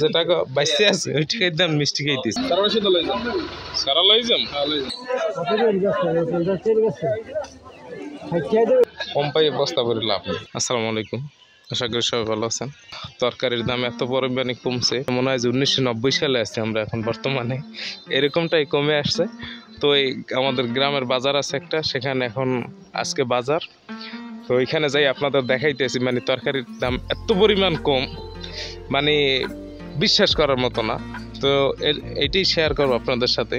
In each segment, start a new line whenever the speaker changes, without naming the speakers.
যে টাকা বাইসে আছে ওই টাকার দাম মিষ্টি খাইতেছি। সারা লই যাম কম পাই বস্তা করে লাভ নেই। আসসালামু আলাইকুম, আশা করি সবাই ভালো আছেন। তরকারির দাম এত পরিমাণে কমছে, মনে হয় যে 1990 সালে আছি আমরা এখন। বর্তমানে এরকমটাই কমে আসছে। তো এই আমাদের গ্রামের বাজার আছে একটা, সেখানে এখন আজকে বাজার, তো ওইখানে যাই আপনাদের দেখাইতেছি। মানে তরকারির দাম এত পরিমাণ কম, মানে বিশ্বাস করার মতো না। তো এইটাই শেয়ার করবো আপনাদের সাথে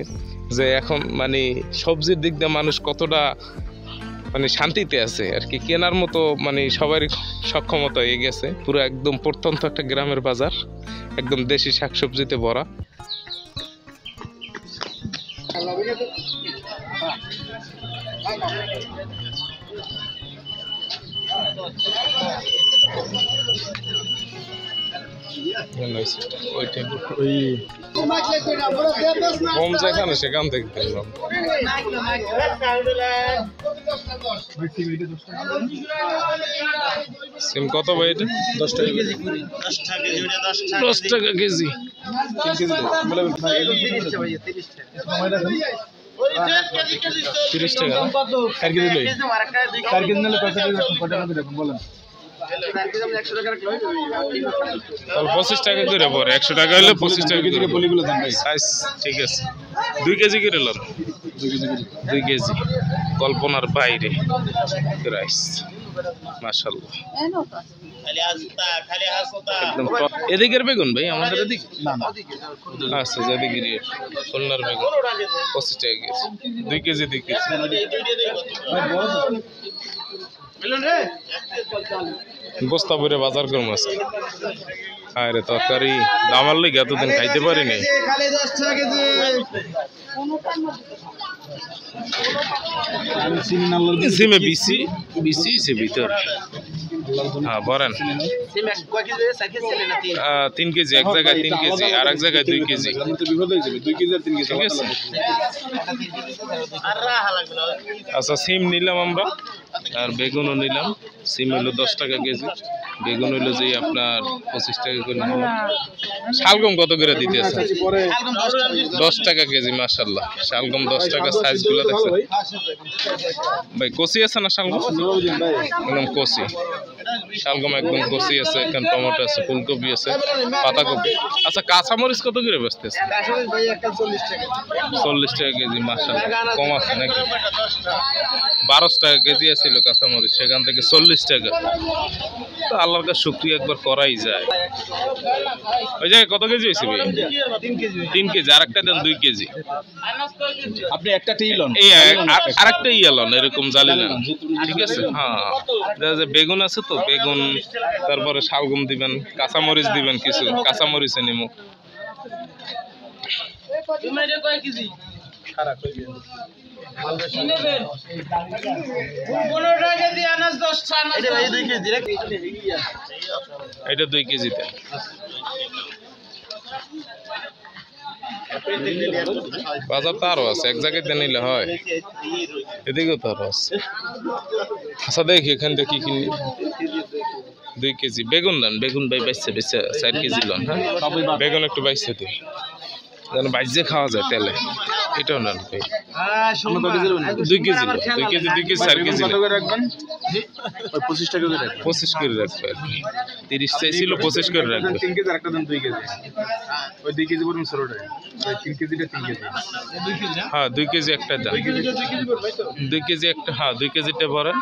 যে এখন মানে সবজির দিক দিয়ে মানুষ কতটা মানে শান্তিতে আছে আর কি, কেনার মতো মানে সবারই সক্ষমতা হয়ে গেছে। পুরো একদম প্রত্যন্ত একটা গ্রামের বাজার, একদম দেশি শাকসবজিতে ভরা। কম যেখানে সেখান থেকে কিনলাম। সিম কত ভাই এটা? 10 টাকা কেজি। 10 টাকা কেজি। 30 টাকা। 4 কেজি লই। 4 কেজি নিলে কত টাকা দেখুন বলেন। 25 টাকা করে পরে, 100 টাকা হলে 25 টাকা করে বলিগুলো দাম ভাই। সাইজ ঠিক আছে। 2 কেজি করে লন। 2 কেজি কল্পনার বাইরে রাইস, মাশাআল্লাহ। একদম এদিকের বেগুন ভাই, আমাদের এদিক না আচ্ছা, যেদিকে খুলনার বেগুন 25 টাকা কেজি। 2 KG 2 KG. বস্তা ভরে বাজার করবো আজকে। আরে তরকারি দামার লেগে এতদিন খাইতে পারিনি। সিমে বিসি বিসি সে ভিতর। হ্যাঁ বলেন। 3 কেজি এক জায়গায়, 3 কেজি আর এক জায়গায় 2 কেজি। 2 কেজি আর 3 কেজি ঠিক আছে। আচ্ছা সিম নিলাম আমরা, আর বেগুনও নিলাম। সিম হলো 10 টাকা কেজি, বেগুন হলো যে আপনার 25 টাকা করে নিলাম। শালগম কত করে দিতে আছে? 10 টাকা কেজি। মাশাআল্লাহ, শালগম 10 টাকা। সাইজগুলো দেখছেন ভাই? কচি আছে না শালগম? একদম কচি শালগম, একদম কচি আছে। এখানে টমেটো আছে, ফুলকপি আছে, পাতাকপি। আচ্ছা কাঁচামরিচ কত করে বেচতেছে? 40 টাকা কেজি। মাশাআল্লাহ, কম আছে নাকি? 12 টাকা কেজি আছিল কাঁচামরিচ, সেখান থেকে 40 টাকা। তো আল্লাহর কাছে শুকরিয়া একবার করাই যায়। ওই জায়গায় কত কেজি হয়েছে ভাই? 3 কেজি। আর একটা দেন 2 কেজি।
আপনি একটা টিলন
এই আরেকটা ইয়ালন এরকম জ্বালিলেন, ঠিক আছে। হ্যাঁ বেগুন আছে তো, বেগুন, তারপরে শালগম দিবেন, কাঁচামরিচ দিবেন কিছু, কাঁচামরিচে নিমু। এটা 2 কেজিতে। বাজার তো আরো আছে, এক জায়গায় নিলে হয়, এদিকেও তো আরো আছে। আচ্ছা দেখি এখান থেকে কি কিনি। 2 কেজি বেগুন দেন। বেগুন ভাই বাইসে 4 কেজি লন। হ্যাঁ বেগুন একটু বাইসে দিই, যেন বাইজে খাওয়া যায় তেলে। এটাও নেন ভাই। 2 কেজি 2 কেজি 2 কেজি 4 কেজি রাখবেন।
25 টাকা করে রাখবেন।
25 করে রাখবে আর কি। 30 চাইছিল, 25 করে রাখবে।
3 কেজি আরেকটা দেন 2 কেজি। ওই 2 কেজি পড়ুন সরোটা। ওই 3 কেজিটা 3 কেজি।
হ্যাঁ 2 কেজি একটা দেন। 2 কেজি একটা, হ্যাঁ 2 কেজিটা ভরেন।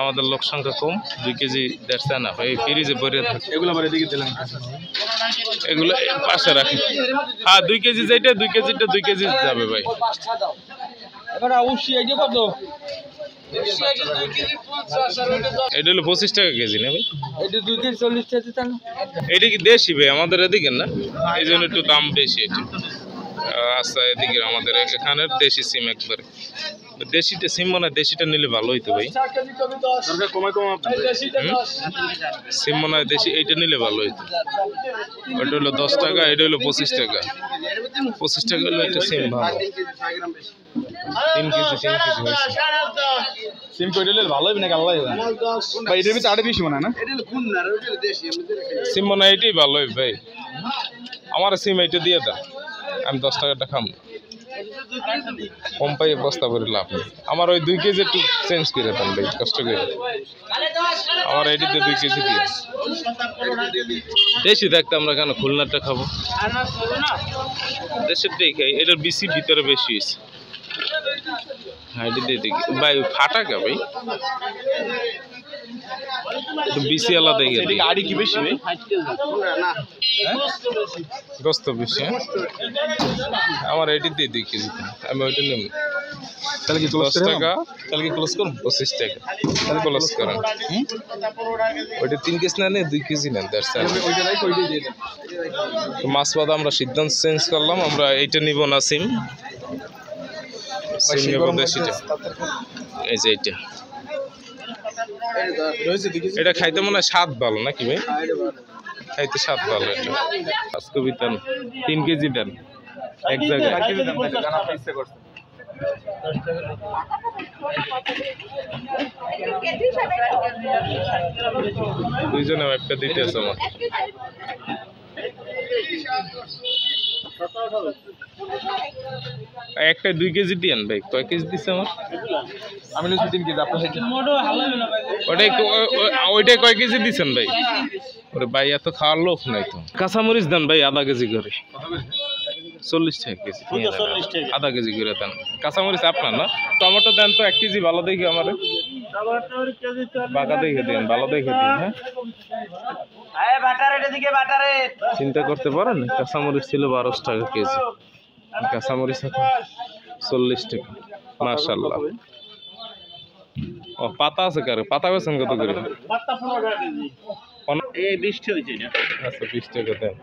আমাদের লোক সংখ্যা কম, 2 কেজি দেড়টা না ভাই, ফ্রিজে ভরে থাকে।
এগুলো আবার এদিকে দিলেন,
এগুলো পাশে রাখেন। হ্যাঁ 2 কেজি যেটা 2 কেজিটা 2 কেজি যাবে ভাই। এটা হলো 25 টাকা কেজি না ভাই?
এটা 2 কেজি 40 টাকা।
এটা কি দেশি ভাই? আমাদের এদিকে না, এই জন্য একটু দাম বেশি। এটা আচ্ছা এদিকে আমাদের এখানের দেশি সিম একবারে দেশিটা সিম মনে হয় দেশিটা নিলে ভালো হইতো ভাই সিম মনে হয় দেশি এইটা নিলে ভালো হইতো ওইটা হলো 10 টাকা এটা হলো 25 টাকা 25 টাকা হলো একটা সিম ভালো 3 কেজি হয়েছে
সিম কইলে ভালো হবে না কালো হবে ভাই এটার ভিতরে আরো বেশি মনে হয় না
সিম মনে হয় এটাই ভালো হবে ভাই আমার সিম এইটা দিয়ে দাও আমি 10 টাকাটা খাম কম পাই বস্তা ভরে লাভ নেই আমার ওই 2 কেজি একটু চেঞ্জ করে দেন ভাই কষ্ট করে আমার এটিতে 2 কেজি দিয়ে দেশি দেখতে আমরা কেন খুলনাটা খাবো দেশেরটাই খাই এটার বেশি ভিতরে বেশি হয়েছে হ্যাঁ এটা দিয়ে দেখি ভাই ফাটা কা ভাই একটু বেশি আলাদা দেখে
আড়ি কি বেশি ভাই
গোস্ত বেশি আমার এটি দিয়ে 2 কেজি আমি ওইটা নেব
তাহলে কি
10 টাকা
তাহলে কি ক্লোজ করুন
25 টাকা তাহলে ক্লোজ করেন ওইটা 3 কেজি না 2 কেজি নেন
ওইটা রাখ ওইটা দিয়ে দেন
মাছ বাদা আমরা সিদ্ধান্ত চেঞ্জ করলাম আমরা এইটা নিব না সিম নেব দেশিটা এই যে এইটা এটা খাইতে মনে হয় স্বাদ ভালো নাকি ভাই খাইতে স্বাদ ভালো এটা আজকে বিতান 3 কেজি দেন এক জায়গায় দুইজনে একটা দিতে আছে আমার একটা 2 কেজি দিয়েন ভাই কয় কেজি দিচ্ছে আমার
আমি নিচ্ছি 3 কেজি আপনার সাথে
ওইটাই কয় কেজি দিচ্ছেন ভাই ওরে ভাই এত খাওয়ার লোক নাই তো কাঁচামরিচ দেন ভাই আধা কেজি করে 40 টাকা কেজি আধা কেজি করে দেন কাঁচামরিচ আপনার না টমেটো দেন তো 1 কেজি ভালো দেখে আমার বাঁকা দেখে দেন ভালো দেখে দিন হ্যাঁ চিন্তা করতে পারেন কাঁচামরিচ ছিল 12 টাকা কেজি কাঁচামরিচ এখন 40 টাকা মাশাআল্লাহ ও পাতা আছে কারে পাতা বেছেন কত করে
এই 20 টাকা হইছে এটা
আচ্ছা 20 টাকা দেন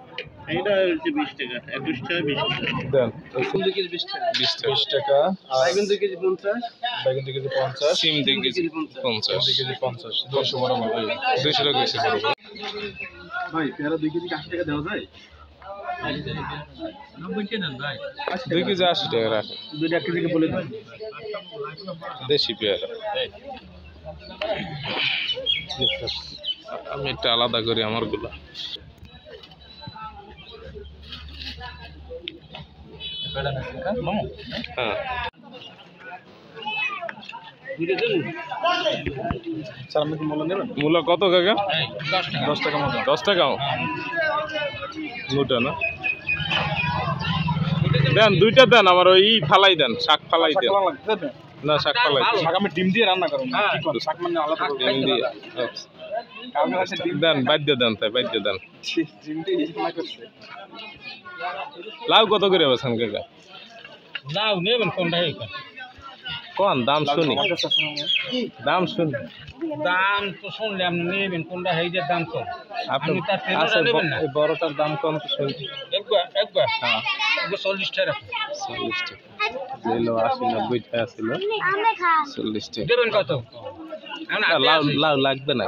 এইটা হচ্ছে 20 টাকা 21 টাকা 20 টাকা
দেন
2 কেজি 20 টাকা
20 টাকা
বাইগন 2 কেজি 50
বাইগন 2 কেজি 50
সিম 2 কেজি 50
2 কেজি 50 200 বড় ভাই
200 টাকা এসে পড়বে
ভাই পেয়ারা 2 কেজি 80 টাকা দেওয়া যায়
2 কেজি 80 টাকা রাখেন
2 কেজি বলে দিন
দেশি পেয়ারা আমি একটা আলাদা করি আমার গুলা হ্যাঁ মূলা কত কাকা
10 টাকা মতো
10 টাকা মোটা না দেন 2টা দেন আমার ওই ফালাই দেন শাক ফালাই দেন না শাক ফালাই
শাক আমি ডিম দিয়ে রান্না করব কি করব শাক মানে আলাদা
ডিম দিয়ে দেন বাদ্য দেন তাই বাদ্য দেন
ডিম দিয়ে রান্না করছে
লাউ কত করে বেছেন কাকা
লাউ নেবেন কোনটা
কোন দাম শুনি দাম শুনি
দাম তো শুনলে আপনি নেবেন কোনটা এই যে দাম কম
আপনি
তার
আচ্ছা
নেবেন না
এই বড়টার দাম কম তো শুনি
একবার
হ্যাঁ
40 টাকা
40 টাকা যেগুলো 80 90 টাকা ছিল 40 টাকা
দেবেন কত
লাউ লাউ লাগবে না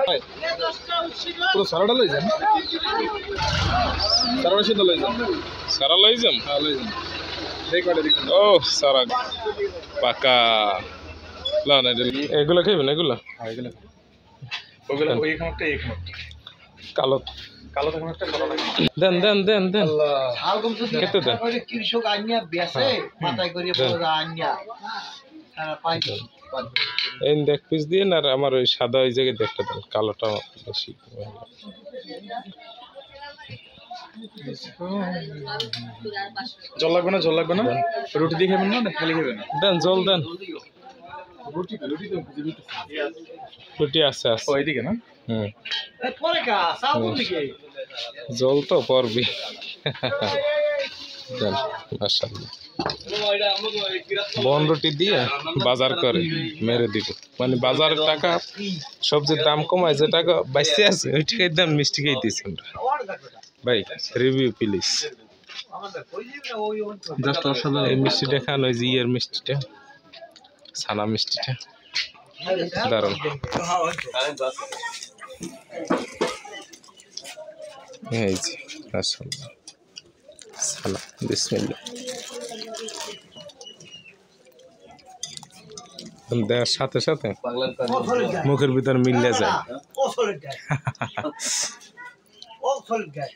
পুরো সারাটা লই যান সারাটা সিদ্ধ লই যান
সারা লই যাম
হ্যাঁ লই যান দেখ কয়টা দেখুন
ও সারা পাকা না না এগুলো খাইবেন এগুলো
হ্যাঁ এগুলো ওগুলো ওই খামটা এক মিনিট
কালো
কালো থাকুন একটা কালো লাগে
দেন দেন দেন দেন খেতে দেন
কৃষক আনিয়া বেসে মাথায় করিয়ে পুরো আনিয়া সারা পাই
এই দেখ পিস দিয়ে আর আমার ওই সাদা ওই জায়গায় দেখতে দেন কালোটা বেশি
জল লাগবে না রুটি দিয়ে খাবেন না খালি খাবেন
দেন জল দেন
রুটি তো
রুটি আছে আছে
ওইদিকে না
হুম
পরে কা সাউন্ড দিকে
জল তো পড়বি দেন মাশাআল্লাহ বন রুটি দিয়ে বাজার করে মেরে দিব মানে বাজারের টাকা সবজির দাম কমায় যে টাকা বাইসে আছে ওই টাকার দাম মিষ্টি খাইতেছি আমরা ভাই রিভিউ প্লিজ
জাস্ট অসাধারণ।
এই মিষ্টিটা খান, ওই যে ইয়ের মিষ্টিটা, ছানা মিষ্টিটা দারুণ। এই যে মাশাআল্লাহ, ছানা, বিসমিল্লাহ। দেওয়ার সাথে সাথে মুখের ভিতর মিললে যায়।
ও সলিড গায়।